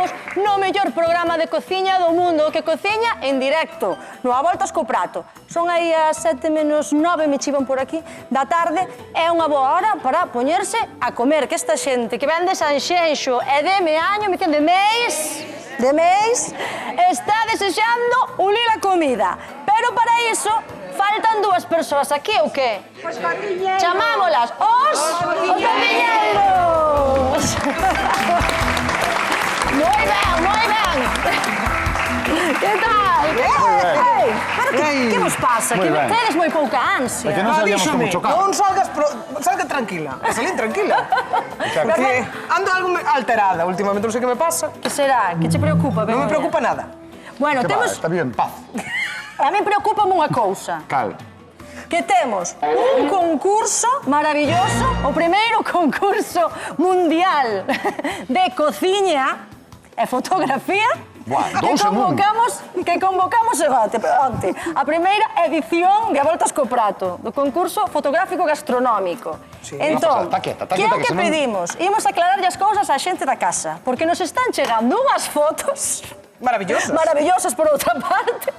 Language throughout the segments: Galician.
estamos no mellor programa de cociña do mundo, que cociña en directo, no A Voltas co Prato. Son aí as 7:09, me chivan por aquí, da tarde. É unha boa hora para poñerse a comer, que esta xente que ven de Sanxenxo e de Meaño, me dicen de Meis, está desexando ulir a comida. Pero para iso, faltan dúas persoas aquí, ou que? Os cociñeiros. Chamámolas os cociñeiros. Moi ben. Que tal? Que vos pasa? Que tedes moi pouca ansia. É que non sabíamos como chocar. Non salga tranquila. Salín tranquila. Porque ando algo alterada últimamente, non sei que me pasa. Que será? Que che preocupa? Non me preocupa nada. Bueno, Que va, temos... está bien, paz. A mí preocúpame unha cousa. Cal. Que temos un concurso maravilloso, o primeiro concurso mundial de cociña e fotografía que convocamos onte. A primeira edición de A Voltas co Prato, do concurso fotográfico gastronómico. Entón, que é o que pedimos? Imos aclararlle as cousas á xente da casa, porque nos están chegando unhas fotos maravillosas por outra parte.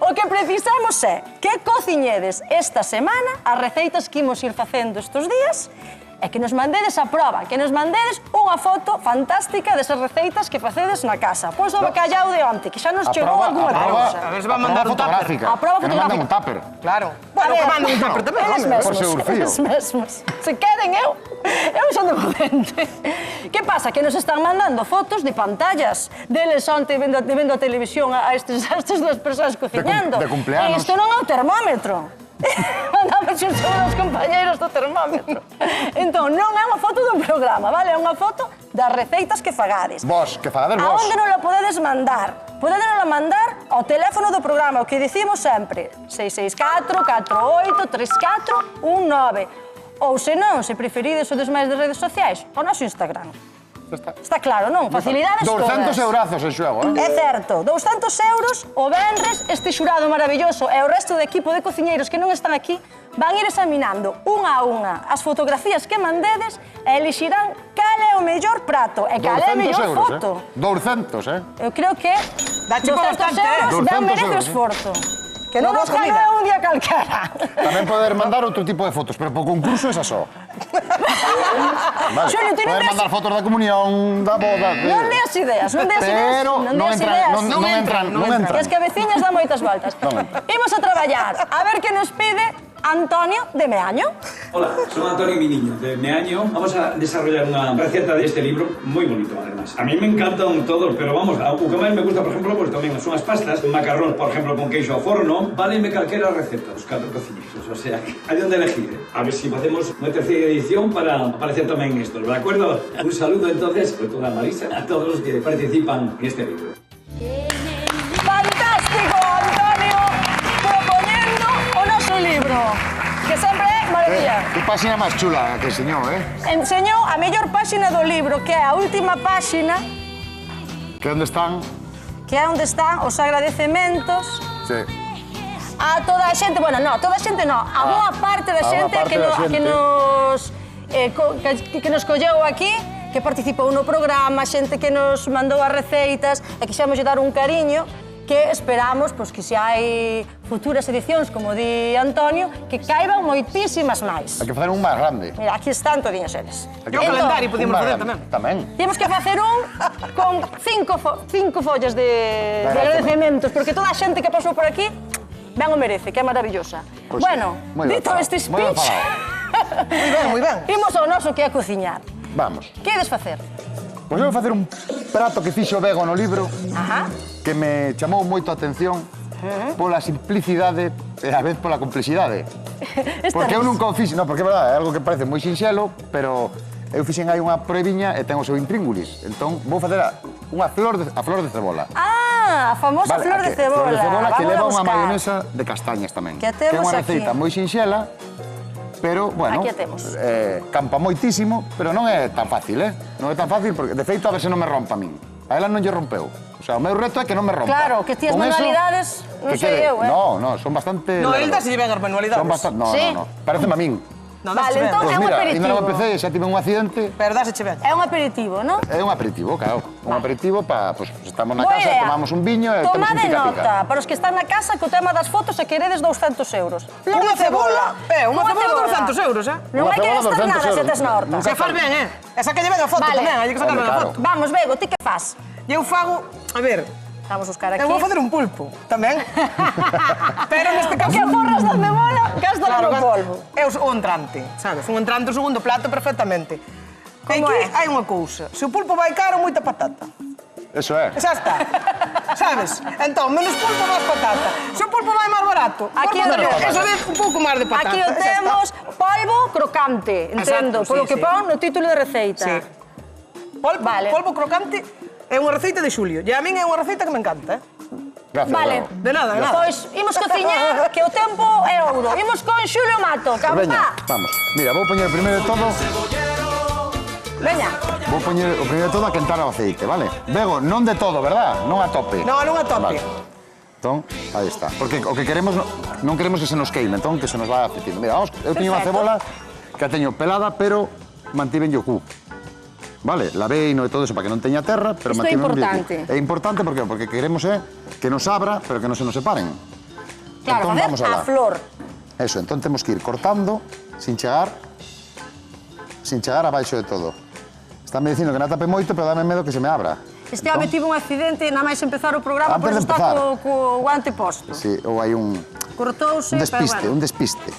O que precisamos é que cociñedes esta semana as receitas que imos ir facendo estes días e que nos mandedes a proba, que nos mandedes unha foto fantástica desas receitas que facedes na casa. Pois do bacallau de onte, que xa nos chegou alguna cousa. A ver se va a mandar un tupper. A proba fotográfica. Que nos manden un tupper. Claro. Bueno, que manden un tupper tamén. Eles mesmos. Se queren eu son de potente. Que pasa? Que nos están mandando fotos de pantallas deles onte vendo a televisión a estas duas persoas cociñando. De cumpleanos. E isto non é o termómetro. Mandamos os seus compañeiros do termómetro. Entón, non é unha foto dun programa, vale? É unha foto das receitas que fagades. Vos, que fagades vos. A onde non la podedes mandar? Podedes mandar ao teléfono do programa, o que dicimos sempre, 664-4834-19. Ou senón, se preferides o dos máis de redes sociais, o noso Instagram. Está claro, non? Facilidades todas. 200 eurazos en xogo, É certo, 200 euros o venres este xurado maravilloso e o resto do equipo de cociñeiros que non están aquí van ir examinando unha a unha as fotografías que mandedes e elixirán cal é o mellor prato e cal é a mellor foto. 200, Eu creo que 200 euros ben merece o esforzo. Que non nos cae un día calquera. Tamén poder mandar outro tipo de fotos, pero por concurso esa só. Xulio, ti non poder mandar fotos da comunión, da boda... Non deas ideas, non deas ideas. Pero non entran. Que as cabeciñas dan moitas voltas. Imos a traballar, a ver que nos pide Antonio de Meaño. Hola, soy Antonio Miniño de Meaño. Vamos a desarrollar una receta de este libro muy bonito, además. A mí me encantan todos, pero vamos, o que máis me gusta, por ejemplo, pues tamén son as pastas, macarrón, por ejemplo, con queixo ao forno. Váleme calquera receta, os 4 cociñeiros, o sea, hai onde elegir. A ver si facemos unha terceira edición para aparecer tamén estos, ¿de acuerdo? Un saludo entonces, sobre todo a Marisa, a todos los que participan en este libro. Fantástico, Antonio, propoñendo o noso libro, que sempre é maravilla. Que páxina máis chula que enseñou, Enseñou a mellor páxina do libro, que é a última páxina. Que onde están? Que é onde están os agradecementos. Sí. A toda a xente, bueno, non, toda a xente non, a boa parte da xente que nos colleu aquí, que participou no programa, xente que nos mandou as receitas e quixemos dar un cariño que esperamos que se hai futuras edicións, como di Antonio, que caiban moitísimas máis. Hai que facer un máis grande. Mira, aquí están todiños eles. E o calendario podíamos facer tamén. Temos que facer un con 5 follas de agradecementos, porque toda a xente que pasou por aquí ben o merece, que é maravillosa. Bueno, dito este speech... Moi ben. Imos ao noso que é cociñar. Vamos. Que ides facer? Pois eu vou facer un prato que fixo Bego no libro, que me chamou moito a atención pola simplicidade e a vez pola complexidade. Porque eu nunca o fixe, non, porque é verdade, é algo que parece moi sinxelo, pero eu fixen aí unha proeviña e ten o seu intríngulis. Entón, vou facer unha flor de cebola. A famosa flor de cebola. Flor de cebola que leva unha maionesa de castañas tamén. Que temos aquí. Que é unha receita moi sinxela, pero, bueno, campa moitísimo, pero non é tan fácil, Non é tan fácil, porque, de feito, a ver se non me rompa a min. A ela non lle rompeu. O sea, o meu reto é que non me rompa. Claro, que ti as manualidades, non sei eu, No, son bastante... No, el dá se lle ben as manualidades. No, pareceme a min. Vale, entón é un Mira, ainda aperitivo. non empecé, xa tive un accidente. Pero dáseche ben. É un aperitivo, non? É un aperitivo, claro. Un aperitivo para, pues, estamos na Boa casa, idea. tomamos un viño e temos un Tomade pica-pica. nota, para os que están na casa, que o tema das fotos se queredes 200 euros. Flor Unha de cebola. Unha cebola de 200 euros, Non hai que cebola, gastar 200 nada se euros. tes na horta. Se faz ben, Esa que lle ven a foto Vale. tamén, hai que sacar Home, ben a claro. foto. Vamos, Bego, ti que faz? E eu fago, a ver, Vamos buscar aquí. eu vou facer un pulpo, tamén. Pero neste caso... Que forras da cebola, gástala no polvo. É o entrante, sabes? Un entrante, o segundo plato perfectamente. Como Aquí é? hai unha cousa. Se o pulpo vai caro, moita patata. Eso é. Xa está. Sabes? Entón, menos pulpo, máis patata. Se o pulpo vai máis barato, Aquí máis o patata. temos. Eso vez un pouco máis de patata. Aquí o Xa está. temos polvo crocante, entendo, Exacto, polo sí, que sí. pon no título de receita. Sí. Vale. Polvo crocante é unha receita de Xulio. E a min é unha receita que me encanta, Gracias, Vale. Bego. De nada, de nada. Pois imos cociñar, que o tempo é ouro. Imos con Xulio Mato, Veña, campa. vamos. Mira, vou poñer primeiro de todo, Veña. vou poñer o primeiro de todo a quentar o aceite, vale? Bego, non de todo, verdad? Non a tope. Non, non a tope. Vale. Entón, aí está. Porque o que queremos, non queremos que se nos queime, entón que se nos vaya afetindo. Mira, vamos, eu teño unha Perfecto. cebola que a teño pelada, pero mantiven o cu. Vale, lavei e todo eso para que non teña terra, pero Isto é mantiven importante. É importante porque queremos que nos abra, pero que non se nos separen. Claro, Entón, facer vamos a alá. flor. Eso, entón temos que ir cortando sin chegar abaixo de todo. Estánme dicindo que non tape moito, pero dame medo que se me abra. Este home tivo un accidente na máis empezar o programa, Antes por de eso está empezar. co guante posto. Sí, ou hai un Cortouse, despiste, pero bueno. un despiste.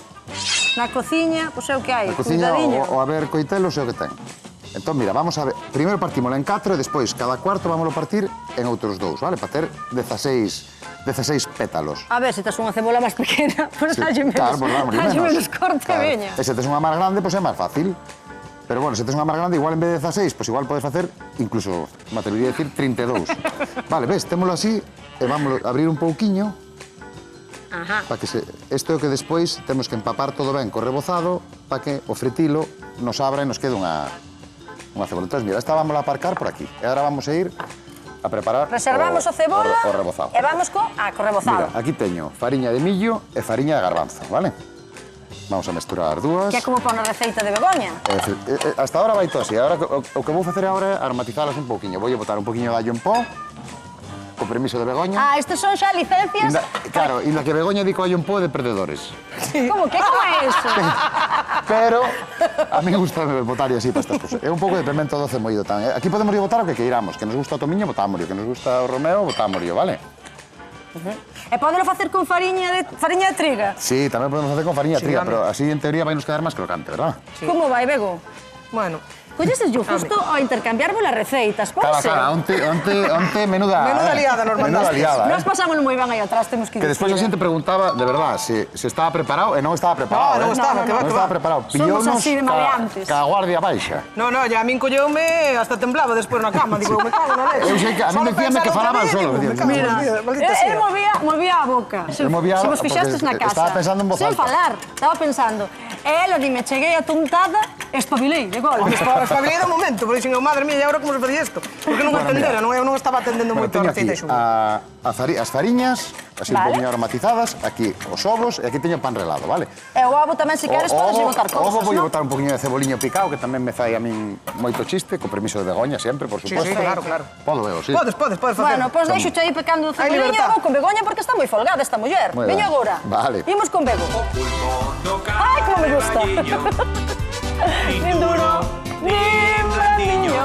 Na cociña, pois é o que hai, Na cociña cuidadiño. o a ver coitelos é o que ten. Entón, mira, vamos a ver. Primeiro partímoslo en 4 e despois cada cuarto vámoslo partir en outros 2, vale? Para ter 16 pétalos. A ver, se tes unha cebola máis pequena, pois Sí, dalle menos, claro, pues vamos, dalle menos corte, Claro. veña. E se tes unha máis grande, pois é máis fácil. Pero bueno, se tes unha máis grande, igual en vez de 16, pois igual podes facer incluso, me atrevería a decir, 32. Vale, ves, témolo así e vámoslo a abrir un pouquiño Ajá. para que isto é o que despois temos que empapar todo ben co rebozado para que o fritilo nos abra e nos quede unha cebola. Entón, mira, esta vamos a aparcar por aquí. E agora vamos a ir a preparar Reservamos o cebola o rebozado. e vamos co rebozado. Mira, aquí teño fariña de millo e fariña de garbanzo, vale? Vamos a mesturar dúas. Que é como pon a receita de Begoña. Hasta ahora vai todo así. Ahora, o que vou facer agora é aromatizalas un pouquiño. Vou botar un pouquiño de allo en pó, co permiso de Begoña. Ah, estes son xa licencias. Claro, e na que Begoña di que o allo en pó é de perdedores. Como que como é eso? Pero a mí gusta botar así para estas cosas. É un pouco de pimento doce moído tamén. Aquí podemos botar o que queiramos. Que nos gusta o tomiño, botámoslo. Que nos gusta o romeo, botámoslo, vale? E podelo facer con fariña de triga. Sí, tamén podemos facer con fariña Sí, triga, dame. pero así en teoría vai nos quedar máis crocante, verdad? Como vai, Bego? Bueno, Colleses yo justo ao intercambiarvos as receitas, pode ser? Cara, onte menuda... Menuda liada nos Menuda mandaste. liada, Nos pasámoslo moi ben aí atrás, temos que Que despois a xente preguntaba, de verdad, se estaba preparado, e non estaba preparado, No, non estaba, que va, non que estaba va. preparado. Somos Pillounos así de maleantes. ca guardia baixa. no, ya a min colleume hasta temblaba despois na cama. Digo, me cago na leche. Eu sei que a min Solo decíame que pensar falaban outra vez, solo, digo, me decían, cago na Mira, vida, maldita sea. movía a boca. Se movía vos porque fixastes na casa. estaba pensando en voz Sen alta. falar, estaba pensando. E ela dime, cheguei atontada, espabilei de golpe. Espabilei do momento, porque dixen, madre mía, e agora como se facía isto? Porque non Bueno, atendera, mira. eu non estaba atendendo Bueno, moito a teño aquí receita de Xulio. as fariñas, así un Vale. poquinho aromatizadas, aquí os ovos, e aquí teño pan relado, vale? E o ovo tamén, se queres, podes botar O ovo cousas, vou non? botar un poquinho de ceboliño picado, que tamén me fai a min moito chiste, co permiso de Begoña, sempre, por Sí, suposto. sí, claro, claro. Podo eu, sí. Podes facer. Bueno, pois deixo aí pecando o Hai ceboliño, libertad. vou con Begoña porque está moi folgada esta muller. Moi Veño ben. agora. Vale. Imos con Bego. Ai, como me gusta. Nin duro, nin blandiño.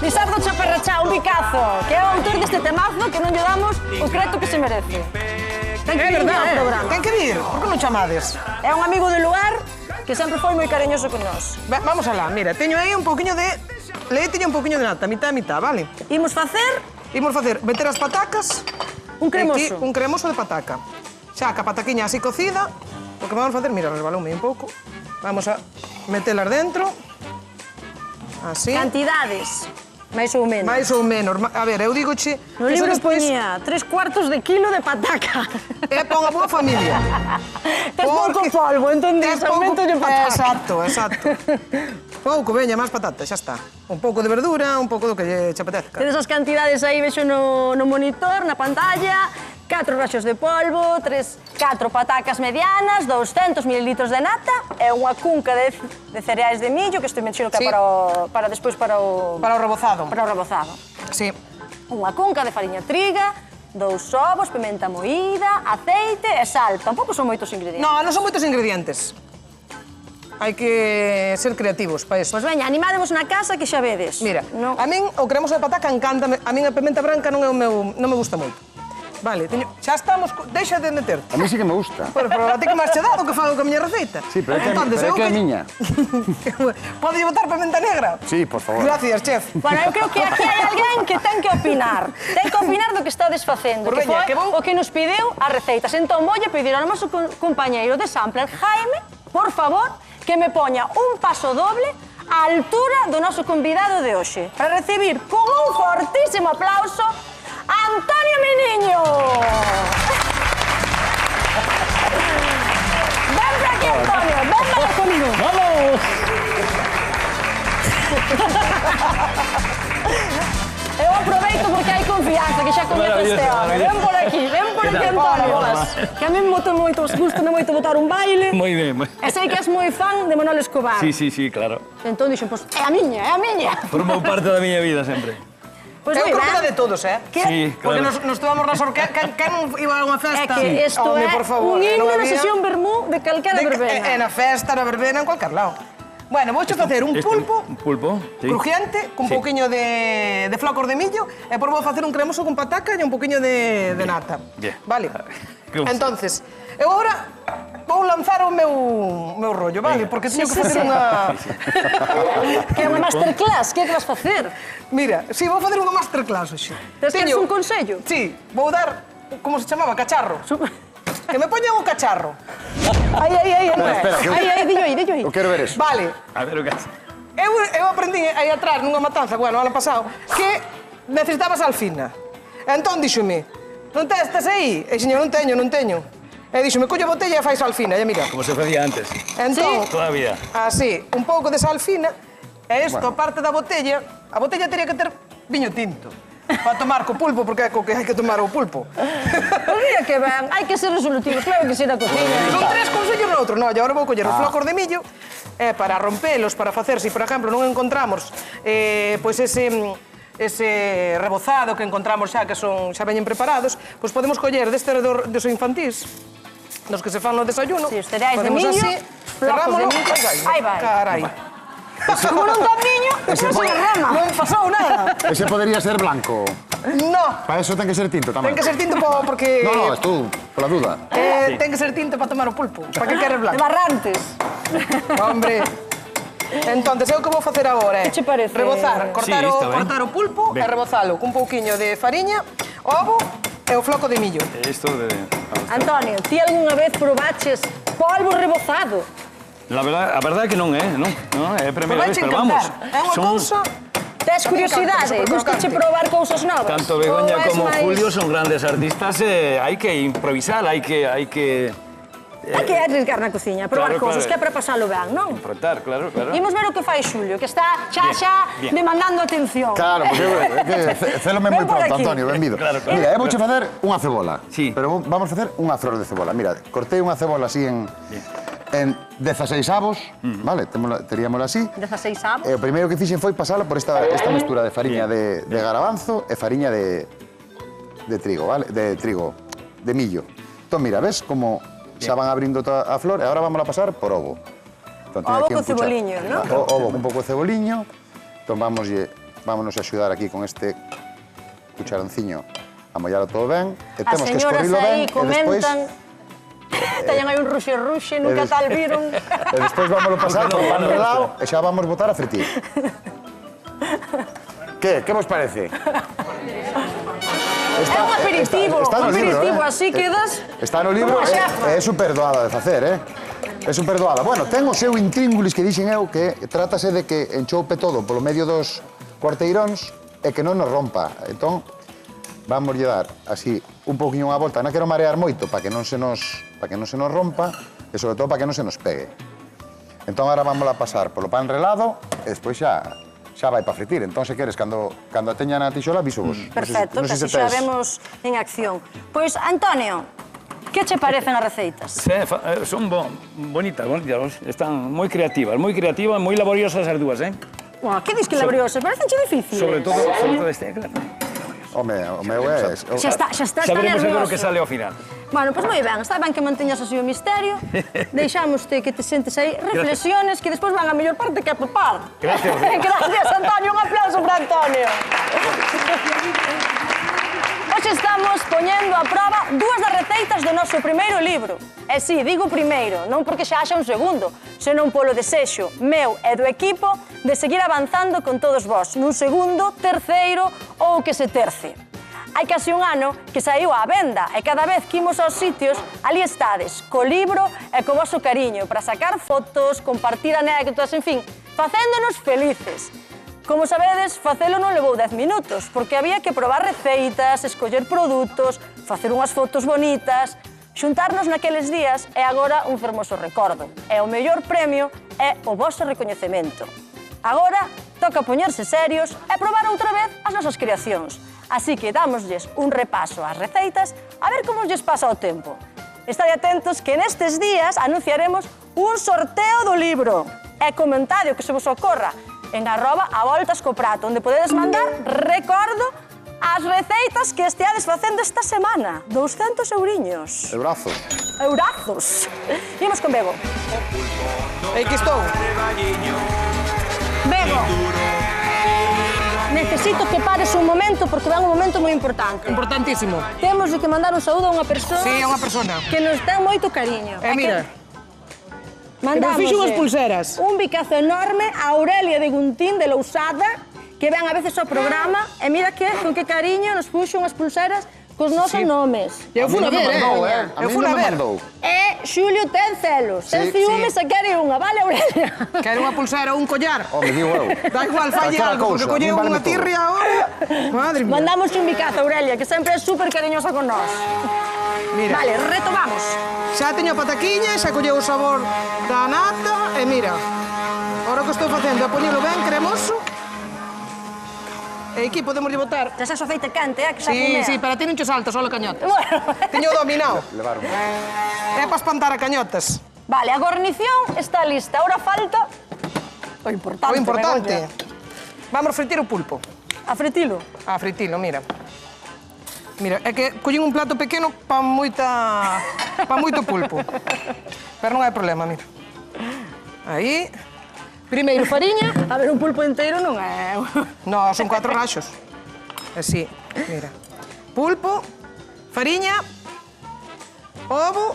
Lizardo Chaperrachá, un bicazo, que é o autor deste temazo que non lle damos o crédito que se merece. Ten que É vir ao verdade, programa. ten que vir. Por que non chamades? É un amigo do lugar que sempre foi moi cariñoso con nós. Vamos alá, mira, teño aí un pouquiño de leite e un pouquiño de nata, mitad e mitad, vale? Imos facer Imos facer, meter as patacas. un cremoso. Aquí, un cremoso de pataca. Xa, ca pataquiña así cocida, o que vamos a facer, mira, resbaloume un pouco. Vamos a metelas dentro. Así. Cantidades, máis ou menos. Mais ou menos. A ver, eu digoche... No que libro son despois- poñía 3/4 de kilo de pataca. É para unha boa familia. Tes pouco Porque- polvo, entendés? Tes pouco- Aumento de pataca. Exacto. Pouco, veña, máis patata, xa está. Un pouco de verdura, un pouco do que lle apetezca. Tedes as cantidades aí, vexo no monitor, na pantalla. 4 raxos de polvo, 4 patacas medianas, 200 mililitros de nata e unha cunca de cereais de millo, que isto imagino que é para despois para o... Para o rebozado. Para o rebozado. Sí. Unha cunca de fariña triga, 2 ovos, pimenta moída, aceite e sal. Tampouco son moitos ingredientes. Non, non son moitos ingredientes. Hai que ser creativos para eso. Pois veña, animádemos na casa que xa vedes. Mira, No. a min o cremoso de pataca encanta, a min a pimenta branca non me gusta moito. Vale, xa estamos, deixa de meterte. A mí sí que me gusta. Pero a ti que me has chedado que fago con a miña receita. Sí, pero é que é a miña. Pode botar pimenta negra? Sí, por favor. Gracias, chef. Bueno, eu creo que aquí hai alguén que ten que opinar. Ten que opinar do que estades facendo, Por que veña, foi que vou- o que nos pideu as receitas. Entón, voulle pedir ao noso compañeiro de Sampler, Jaime, por favor, que me poña un paso doble á altura do noso convidado de hoxe, para recibir con un fortísimo aplauso a Antonio Miniño. Ven por aquí, Antonio, ven para comigo. ¡Vamos! Eu aproveito porque hai confianza, que xa coñezo este home. Ven por aquí, Antonio. Que a mí me gusta moito botar un baile. Muy bien, muy E sei que és moi fan de Manolo Escobar. Sí, sí, sí, claro. Entón dixo, pois, é a miña. Formou parte da miña vida sempre. Pois Eu moi creo que ben. da de todos, eh? Sí, Porque claro. nos tomamos nas orquestas. Quen non iba a unha É festa? que isto Home, é por favor, un himno non na había- sesión vermú de calquera verbena. E na festa, na verbena, en cualquier lado. Bueno, vouche facer un pulpo Un pulpo, sí. crujiente, con un Sí. pouquiño de flocos de millo, e por vou facer un cremoso con pataca e un pouquiño de nata. Bien. Vale? Como Entonces, eu agora vou lanzar o meu rollo, vale? Venga. Porque teño que Sí, facer sí. unha... Que é unha masterclass, que é que vas facer? Mira, si, vou facer unha masterclass hoxe. Tes que Teño- un consello? Sí, vou dar, como se chamaba, cacharro. Que me poñan un cacharro. Ai, espera, que eu- dillo aí. Eu quero ver eso. Vale, A ver o que hace. eu aprendí aí atrás nunha matanza, bueno, ano pasado, que necesitabas alfina. Entón díxome, non tes aí? E dixo, non teño. E díxome, colle a botella e fais alfina, e mira. Como se facía antes. Entón, Todavía. así, un pouco desa alfina, e isto, parte da botella, a botella teria que ter viño tinto. Para tomar co pulpo, porque é co que hai que tomar o pulpo. Pois mira que ben, hai que ser resolutivos, claro que ser a cociña. Son 3 consellos no outro. No, e agora vou coller os flocos de millo para rompelos, para facer, se por exemplo non encontramos pois ese rebozado que encontramos xa, que son xa veñen preparados, pois podemos coller deste dos infantís, dos que se fan no desayuno. Si, os cereais de Podemos millo, así, flocos de cerrámolo. millo. Aí vai. Carai. Como non dá miño, despois se rama. Non pasou nada. Ese podría ser blanco. No. Para eso ten que ser tinto tamén. Ten que ser tinto porque... No, tú, pola duda. Ten que ser tinto para tomar o pulpo. Para que queres De blanco? Barrantes. Hombre. Entonces, eu que vou facer agora é Que che parece? rebozar, cortar, Sí, está ben. cortar o pulpo Ben. e rebozalo cun pouquiño de fariña, ovo e o floco de millo. Esto de... Antonio, ti algunha vez probaches polvo rebozado? A verdade é que non, non, é a primeira Vai vez, pero vamos. É unha cousa... Tes curiosidade? Super Gustache crocante. probar cousas novas? Tanto Begoña Ou és como máis- Julio son grandes artistas, hai que improvisar, hai que Hai que arriscar na cociña, probar Claro, cousas, claro. que é para pasalo ben, non? enfrontar, claro. Imos ver o que fai Xulio, que está xa Bien. demandando atención. Claro, porque célome Ven moi por pronto, aquí. Antonio, benvido. Claro, claro. Mira, eu vouche facer unha cebola. Sí. Pero vamos facer unha flor de cebola. Mira, cortei unha cebola así en 16 avos, vale? Teríamola así. 16 avos. E o primeiro que fixen foi pasala por esta mestura de fariña de garabanzo e fariña de trigo, vale? De millo. Entón, mira, ves como xa van abrindo toda a flor e agora vamos a pasar por ovo. Entón, teño Ovo aquí un co ceboliño, non? Ovo con un pouco de ceboliño. Entón, vámonos a axudar aquí con este cucharonciño a mollalo todo ben. E As temos que señoras escorrilo ben aí e despois... comentan... Teñen aí un ruxe, nunca tal viron. E despois vámoslo pasar por pan relao e xa vamos botar a fritir. Que vos parece? É un aperitivo, está no libro, así quedas... Está no libro como a xefa. é super doada de facer, É super doada. Bueno, ten o seu intríngulis que dixen eu que trátase de que enchoupe todo polo medio dos cuarteiróns e que non nos rompa. Entón, vamos dar así un pouquiño unha volta. Non quero marear moito para que non se nos rompa e sobre todo para que non se nos pegue. Entón, agora vamos a pasar polo pan relado e despois xa xa vai para fritir. Entón, se queres, cando a teña na tixola, aviso vos. Perfecto, que así xa vemos en acción. Pois, Antonio, que che parecen as receitas? Son bonitas, están moi creativas, moi laboriosas as dúas, Uau, que dis que labriosas? Parecenche difíciles. Sobre todo este, claro. Home, o meu é... Xa está Saberemos nervioso. o que sale ao final. Bueno, pois moi ben, está ben que manteñas así o misterio, deixámoste que te sentes aí, reflexiones, que despois van a mellor parte que a papar. Gracias. Gracias, Antonio, un aplauso para Antonio. Hoxe estamos poñendo a prova dúas das receitas do noso primeiro libro. E si, digo primeiro, non porque xa haxa un segundo, senón polo desexo meu e do equipo de seguir avanzando con todos vós, nun segundo, terceiro ou que se terce. Hai casi un ano que saiu á venda e cada vez que imos aos sitios, ali estades, co libro e co voso cariño, para sacar fotos, compartir anécdotas, en fin, facéndonos felices. Como sabedes, facelo non levou 10 minutos, porque había que probar receitas, escoller produtos, facer unhas fotos bonitas, xuntarnos naqueles días e agora un fermoso recordo. E o mellor premio é o vosso recoñecemento. Agora toca poñerse serios e probar outra vez as nosas creacións. Así que dámoslles un repaso ás receitas a ver como lles pasa o tempo. Estade atentos que nestes días anunciaremos un sorteo do libro. E comentario que se vos ocorra en @avoltascoprato, onde podedes mandar, recordo, as receitas que esteades facendo esta semana. 200 euriños. Eurazos. Eurazos. Imos con Bego. Aquí estou. Bego. Necesito que pares un momento, porque ven un momento moi importante. Importantísimo. Temos que mandar un saúdo a unha persoa... Sí, a unha persona. Que nos ten moito cariño. Mira. Mandamos fixo unhas pulseras. Un bicazo enorme a Aurelia de Guntín de Lousada, que ven a veces ao programa, e mira con que cariño nos puxo unhas pulseras cos nosos nomes. Eu fui a ver, A mí non me mandou. E Xulio ten celos, ten ciúmes e quere unha, vale, Aurelia? Quere unha pulsera ou un collar. Home, digo eu. Da igual, falle Calquera algo, porque cousa, colleu a mí unha váleme todo. tirria ahora. Madre mía. Mandamos un bicazo, Aurelia, que sempre é super cariñosa con nós. Mira. Vale, retomamos. Xa teño a pataquiña, xa colleu o sabor da nata, e mira, ahora o que estou facendo é poñelo ben cremoso. E aquí podemos lle botar. Xa xa aceite quente, que xa Sí, fumea. sí, pero ti non che saltas, solo cañotas. Bueno. Teño dominado. Levaron. É para espantar a cañotas. Vale, a guarnición está lista. Ahora falta o importante. O importante. Begoña. Vamos a fritir o pulpo. A fritilo. A fritilo, mira. Mira, é que collín un plato pequeno para moito pulpo. Pero non hai problema, mira. Aí. Primeiro fariña. A ver, un pulpo inteiro non é... No, son 4 rachos. Así, mira. Pulpo, fariña, ovo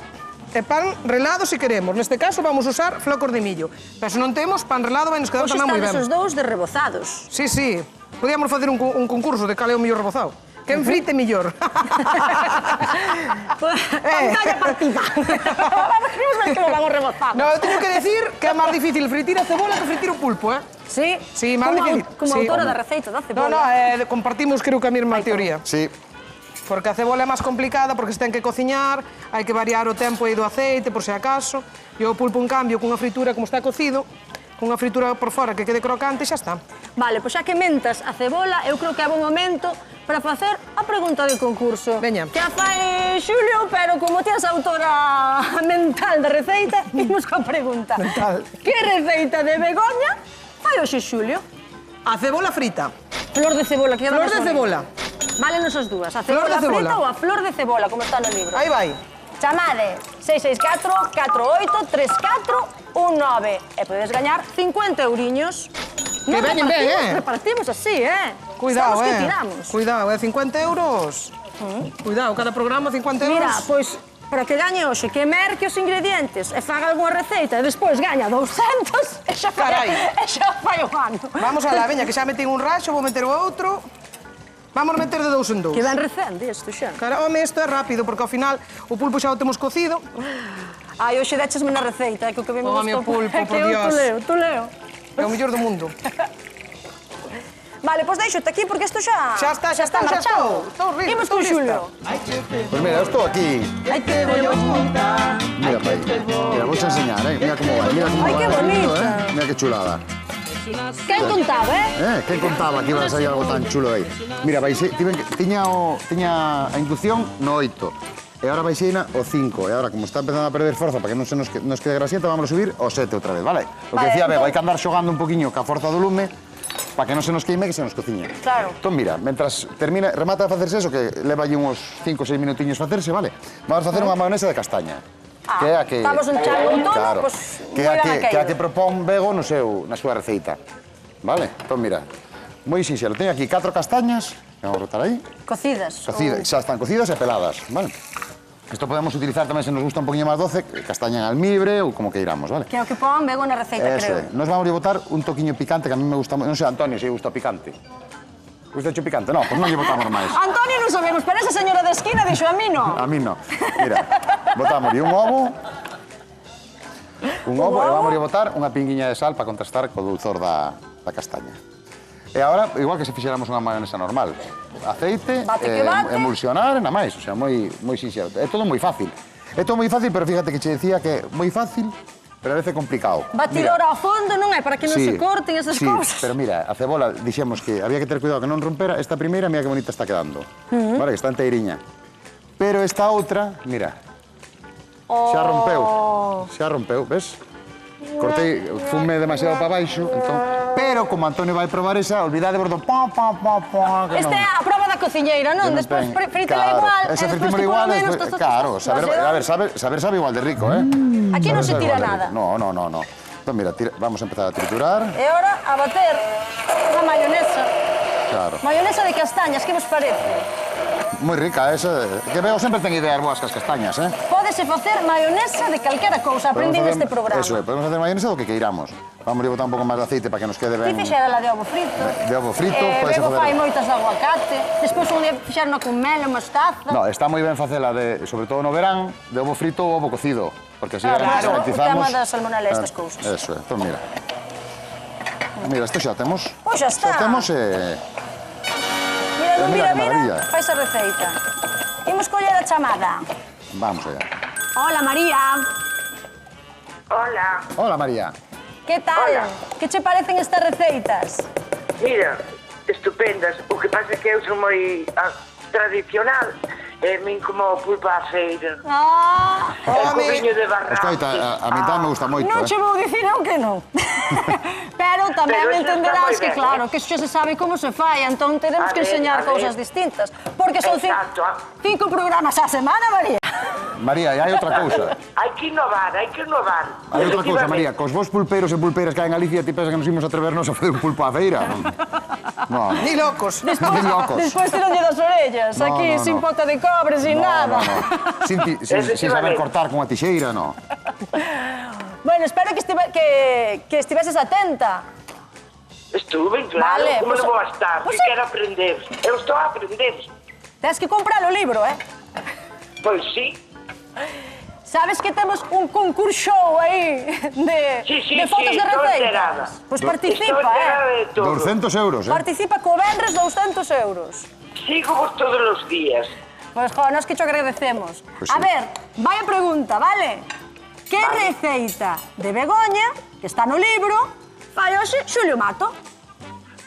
e pan relado se queremos. Neste caso vamos usar flocos de millo. Pero se non temos, pan relado vai nos quedar Hoxe tamén moi ben. están esos dous de rebozados. Sí, sí. Podíamos facer un concurso de cal é o millor rebozado. Quen frite millor. Pantalla partida. Vamos ver que lo vamos rebozando. No, eu teño que decir que é máis difícil fritir a cebola que fritir o pulpo, eh? Sí? Sí, máis difícil. Como Sí. autora da receita da No, cebola. no, compartimos creo que a mesma teoría. Sí. Porque a cebola é máis complicada, porque se ten que cociñar, hai que variar o tempo aí do aceite, por se acaso. E o pulpo, en cambio, cunha fritura como está cocido, cunha fritura por fora que quede crocante, xa está. Vale, pois xa que mentas a cebola, eu creo que é bon momento para facer a pregunta de concurso. Veña. Que a fai Xulio, pero como ti és autora mental da receita, imos coa pregunta. Mental. Que receita de Begoña fai hoxe Xulio? A cebola frita. Flor de cebola, que Flor de cebola. Valen as dúas, a Flor cebola de cebola. frita ou a flor de cebola, como está no libro. Aí vai. Chamade 664 48 34 19 e podedes gañar 50 euriños. Que veñen ben, Repartimos así, Cuidado, Sabemos que tiramos. Cuidado, 50 euros. Cuidado, cada programa 50 euros. Mira, pois, para que gañe hoxe, que merque os ingredientes e faga algunha receita e despois gaña 200 e xa Carai. fai o ano. Vamos a la, veña, que xa metín un raxo, vou meter o outro. Vamos meter de dous en dous. Que ben recende isto xa. Cara, home, isto é rápido, porque ao final o pulpo xa o temos cocido. Ai, hoxe déchesme na receita, que o que me Home, gustou. o pulpo, É que por eu Dios. tú leo. É o mellor do mundo. Vale, pois deixo-te aquí porque isto xa... Xa está, xa estou. Estou rico, Imos estou con lista. Xulio. Pues mira, eu estou aquí. Ai, que bonita. Mira para aí. Mira, vou enseñar, Mira como vai. Mira como Ai, vai. que Mira, bonita. Mira que chulada. Quen contaba, Quen contaba que iba a salir algo tan chulo aí? Mira, tiña a inducción no 8. E agora vai ser o 5. E agora, como está empezando a perder forza para que non se nos quede grasienta, vamos a subir o 7 outra vez, vale? O que decía Bego, hai que andar xogando un poquinho ca forza do lume para que non se nos queime, que se nos cociñe. Claro. Entón, mira, mentras remata de facerse eso, que leva aí uns 5 ou 6 minutiños facerse, vale? Vamos a facer unha maionesa de castaña. Que é a que... Estamos en chango en todo, claro, pois... que é a que propón Bego na súa receita. Vale? Entón, mira, moi sinxelo. Teño aquí 4 castañas, vamos a rotar aí. Cocidas. Xa están cocidas e peladas, vale? Isto podemos utilizar tamén se nos gusta un poquinho máis doce, castaña en almibre ou como queiramos, vale? Que é o que pon Bego na receita, creo. Nos vamos a botar un toquiño picante que a mí me gusta... Non sei, Antonio, se gusta picante. Gusta hecho picante? No, pois non lle botamos máis. Antonio non sabemos, pero esa señora da esquina dixo a mí no. A mí no. Mira, botamos un ovo e vamos a botar unha pinguiña de sal para contrastar co dulzor da castaña. E agora, igual que se fixéramos unha maionesa normal. Aceite, emulsionar, nada máis. O sea, moi sinxelo. É todo moi fácil. É todo moi fácil, pero fíjate que che decía que é moi fácil, pero a veces complicado. Batilor ao fondo non é para que non se corten esas cousas. Pero mira, a cebola, dixemos que había que ter cuidado que non rompera. Esta primeira, mira que bonita está quedando. Vale, que está enteiriña. Pero esta outra, mira, xa rompeu, ves? Cortei, fume demasiado para baixo, entón... Pero, como Antonio vai probar esa, olvidade bordo... Esta é a prova da cociñeira, non? Despois frítela igual, esa fritímola igual, claro, saber igual de rico, eh? Aquí non se tira nada. No. Entón, mira, vamos a empezar a triturar. E agora a bater unha mayonesa. Claro. Mayonesa de castañas, que vos parece? Moi rica, esa. Que Bego sempre ten ideas boas cas castañas, eh? Pódese facer mayonesa de calquera cousa, aprendí neste programa. Eso é, podemos facer mayonesa do que queiramos. Vamos a botar un pouco máis de aceite para que nos quede ben... Ti fixera la de ovo frito. De ovo frito, pode ser Bego fai moitas de aguacate. Despois un día fixeron con mel e mostaza. No, está moi ben facela, sobre todo no verán, de ovo frito ou ovo cocido. Porque así garantizamos... Claro, o tema da salmonela e estas cousas. Eso é, entón mira. Mira, isto xa temos. Pois xa está. Xa temos Mira, fai esa receita. Imos coller a chamada. Vamos allá. Hola, María. Hola. Hola, María. Que tal? Hola. Que che parecen estas receitas? Mira, estupendas. O que pasa é que eu son moi tradicional. E min como pulpa a feira. E co viño de Barranco. Escoita, a mitad me gusta moito, Non che vou dicir eu que non. Pero tamén me entenderás que, claro, que xa se sabe como se fai, entón teremos que enseñar cousas distintas. Porque son 5 programas á semana, María. María, e hai outra cousa. Hai que innovar, hai que innovar. Hai outra cousa, María. Cos vos pulpeiros e pulpeiras que hai en Galicia, ti pensas que nos imos atrevernos a facer un pulpo á feira? Non. Ni locos. Despois tironlle das orellas, aquí, sin pota de cobre, sin nada. Sin saber cortar con a tixeira, non. Bueno, espero que estiveses atenta. Estuve, claro, Vale, como pues, non vou a estar, pues, que quero aprender. Eu estou a aprender. Tens que comprar o libro, Pois sí. Sabes que temos un concurso aí de fotos de receitas? Pois participa, de todo. 200 euros, Participa co Benres 200 euros. Sigo vos todos os días. Pois, nós que cho agradecemos. Pues A sí. ver, vai a pregunta, vale? Que receita de Begoña, que está no libro, fai hoxe Xulio Mato?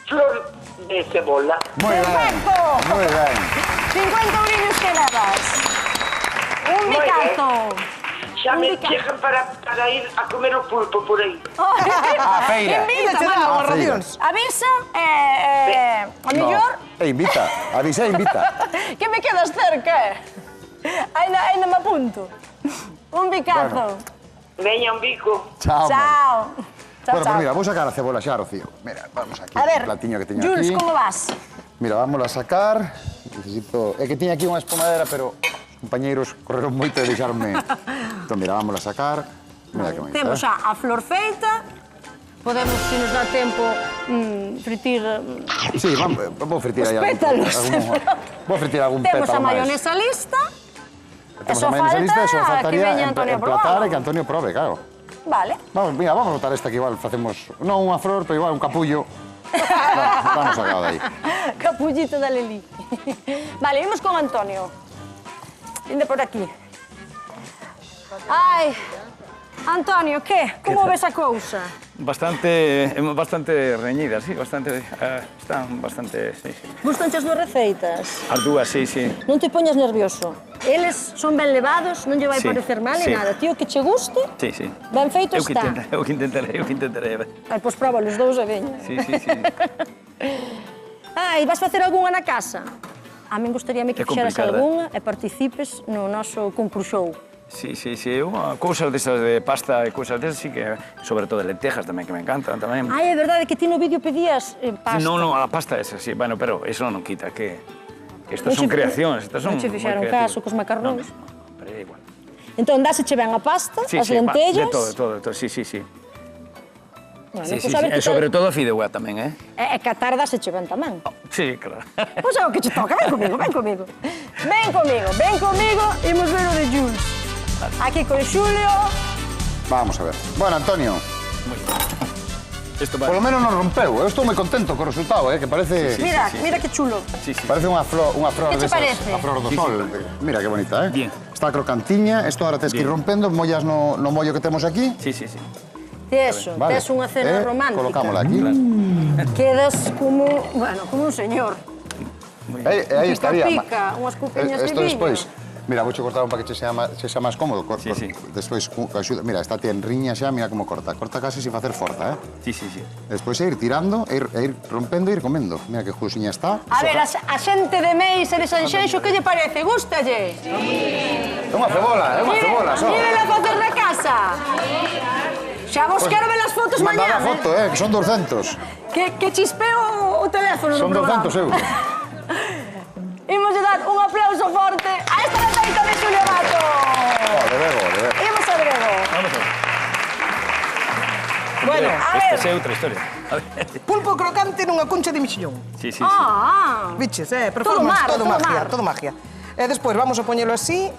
Flor de cebola. Moi ben, Perfecto. moi ben. 50 eurillos que levas. Un Moi bicazo. Xa me chegan para ir a comer o pulpo por aí. A feira. Invita, Che dá mano. unhas racións. Avisa a mellor Invita, avisa e invita. que me quedas cerca, Ainda me apunto. Un bicazo. Veña un bico. Chao. Chao. Bueno, pues mira, vou sacar a cebola xa, Rocío. Mira, vamos aquí, A ver, o platiño que teño Jules, aquí. como vas? Mira, vámonos a sacar. Necesito... É que tiña aquí unha espumadera, pero os compañeiros correron moito e deixaronme... Entón, mira, vámonos a sacar. Mira que bonita, Temos xa a flor feita. Podemos, se nos dá tempo, fritir... Sí, vou fritir Os aí pétalos. Vou fritir algún pétalo Temos a máis. mayonesa lista. Temos Só a mayonesa lista, só falta faltaría que veña Antonio a emplatar probar. e que Antonio probe, claro. Vale. Vamos, mira, vamos a botar esta que igual facemos... Non unha flor, pero igual un capullo. Vamos a sacar de aí. Capullito da Lelí. Vale, vimos con Antonio. Vinde por aquí. Ai, Antonio, que? Como ves a cousa? Bastante reñidas, sí, bastante... Están bastante... Sí, sí. Gustanches as receitas? As dúas, sí, sí. Non te poñas nervioso. Eles son ben levados, non lle vai Sí, parecer mal sí. e nada. Tío, que che guste, Sí, sí. ben feito Eu que está. intentarei. Ai, pois prova os dous e veña. Sí, sí, sí. Ai, vas facer algunha na casa? A min gustaríame que É fixeras complicada. algunha e participes no noso concurso. Sí, sí, sí. Cousas desas de pasta e cousas desas, sí que... Sobre todo de lentejas tamén, que me encantan tamén. Ai, é verdade que ti no vídeo pedías pasta. No, a pasta esa, sí. Bueno, pero eso non quita que estas Non son che- creacións, estas son non che moi fixeron creativas. caso cos macarróns? No, pero é igual. Entón, dáseche ben a pasta, Sí, as sí, lentellas... de todo, sí, sí, sí. Bueno, Sí, pois sí, a sí. ver que E sobre todo a fideuá tamén, E catar dáseche ben tamén. Sí, claro. Pois é o que che toca, ven comigo, ven comigo. Ven comigo, imos ver o de Jules. Aquí con Xulio. Vamos a ver. Bueno, Antonio, Isto polo menos non rompeu. Eu estou moi contento co resultado, que parece... Mira, mira que chulo. Sí, sí. Parece unha flor Que che desas, parece? a flor do Sí, sol. Mira que bonita, Bien. Está crocantiña, isto ahora tens que ir Bien. rompendo, mollas no mollo que temos aquí. Sí, sí, sí. Ti eso, Vale. tes unha cena romántica. Colocámola aquí. Quedas como, bueno, como un señor. Aí estaría. Pica, unhas cupiñas de Esto viño. despois. Mira, vou cortar un para que xa máis cómodo. Sí, sí. Despois, axuda. Mira, esta ten riña xa, mira como corta. Corta casi sin facer forza, Sí, sí, sí. Despois ir tirando, ir rompendo e ir comendo. Mira que jusiña está. A ver, a xente de Meis e de Sanxenxo, que lle parece? Gústalle? É unha cebola, só. Mírela facer na casa. Xa vos quero ver as fotos Mandada mañá. foto, que son 200. Que chispeo o teléfono Son no programa. 200 euros. Imos dar un aplauso forte a esta receita de Xulio Mato. De ver. Imos a Grego. Vamos a ver. Bueno, a Esta ver. é outra historia. A ver. pulpo crocante nunha concha de mexillón. Sí, sí, sí. Ah, Biches, Todo performance, mar, todo todo magia, mar. todo magia. E despois vamos a poñelo así,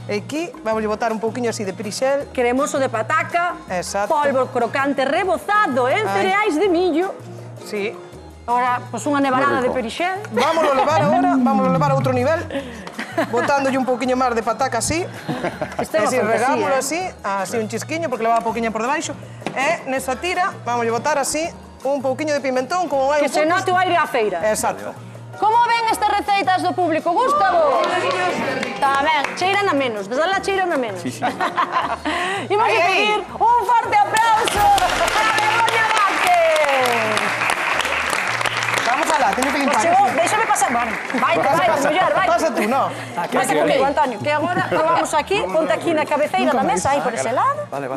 e aquí vamos a botar un pouquiño así de perixel. cremoso de pataca, Exacto. polvo crocante rebozado en Ai. cereais de millo. Sí. Ahora, pues unha nevarada Moi de rico. perixel. Vámonos levar agora, vámonos levar a outro nivel. Botándolle un pouquiño máis de pataca así. Isto é unha así, fantasía, regámoslo así un chisquiño, porque leva a pouquiña por debaixo. E nesa tira, vamos a botar así un pouquiño de pimentón, como vai Que se note o aire á feira. Exacto. Como ven estas receitas do público? Gustavo? Está ben, cheiran a menos, desde lá cheiran a menos. Sí, sí. Imos a Aí, aí. pedir un forte aplauso para Begoña Vázquez. Vamos alá, teño que limpar. Chegou, déxame pasar. Bueno, vai, muller, vai. Pasa tú, no. Pasa comigo, Antonio, que agora probamos aquí, ponte aquí na cabeceira da mesa, aí por ese lado. Vale.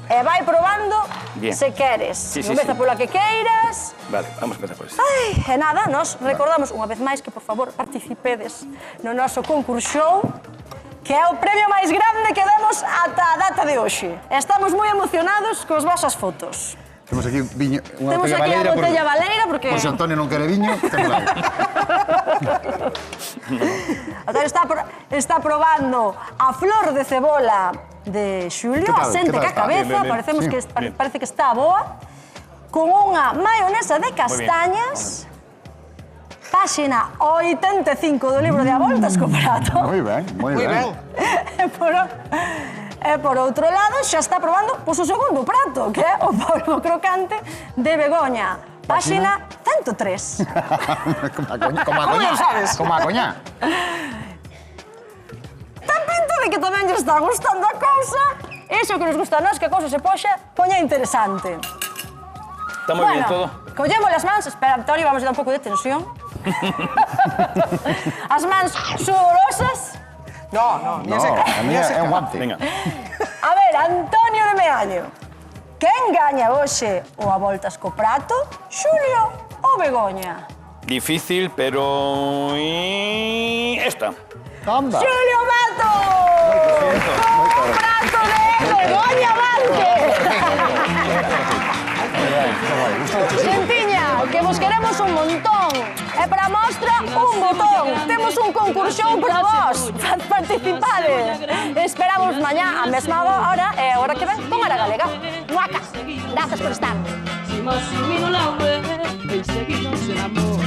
E vai probando Bien. se queres. Sí, sí, Comeza sí. pola que queiras. Vale, vamos a empezar por esto. Ai, e nada, nós recordamos unha vez máis que, por favor, participedes no noso concurso show, que é o premio máis grande que demos ata a data de hoxe. Estamos moi emocionados cos vosas fotos. Temos aquí viño, unha Temos botella aquí a baleira. botella baleira, porque... Por se Antonio non quere viño, temos aí. Antonio está probando a flor de cebola de Xulio, Que tal? asente Que tal que a está? cabeza, Bien, bien, parecemos sí, que bien. parece que está boa, con unha maionesa de castañas, páxina 85 do libro de A Voltas co Prato. Moi ben, moi Moi ben. E por outro lado, xa está probando pois, o segundo prato, que é o polvo crocante de Begoña. Páxina 103. Como a coña. Como non sabes? Como a coña. Tan pinta de que tamén lle está gustando a cousa. Iso que nos gusta a nós, que a cousa se poña interesante. Está moi bien todo. Collemos as mans. Espera, Antonio, vamos a dar un pouco de tensión. As mans sudorosas. No, No, a mí é un guante. Venga. A ver, Antonio de Meaño. Quen gaña hoxe o A Voltas co Prato? Xulio ou Begoña? Difícil, pero... Esta. Anda. Xulio Mato! Con o prato de Begoña Vázquez. Xentiña, que vos queremos un montón. E para a mostra, un botón. Temos un concurso para vos. Participade. Esperamos mañá a mesma hora e a hora que ven con Ara Galega. Muaca. Gracias por estar. Vino la web y seguimos el amor.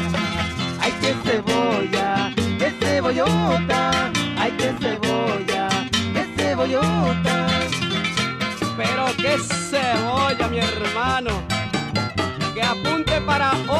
Ay, que cebolla, que cebollota. Ay, que cebolla, que cebollota. cebolla, mi hermano. Que apunte para otro.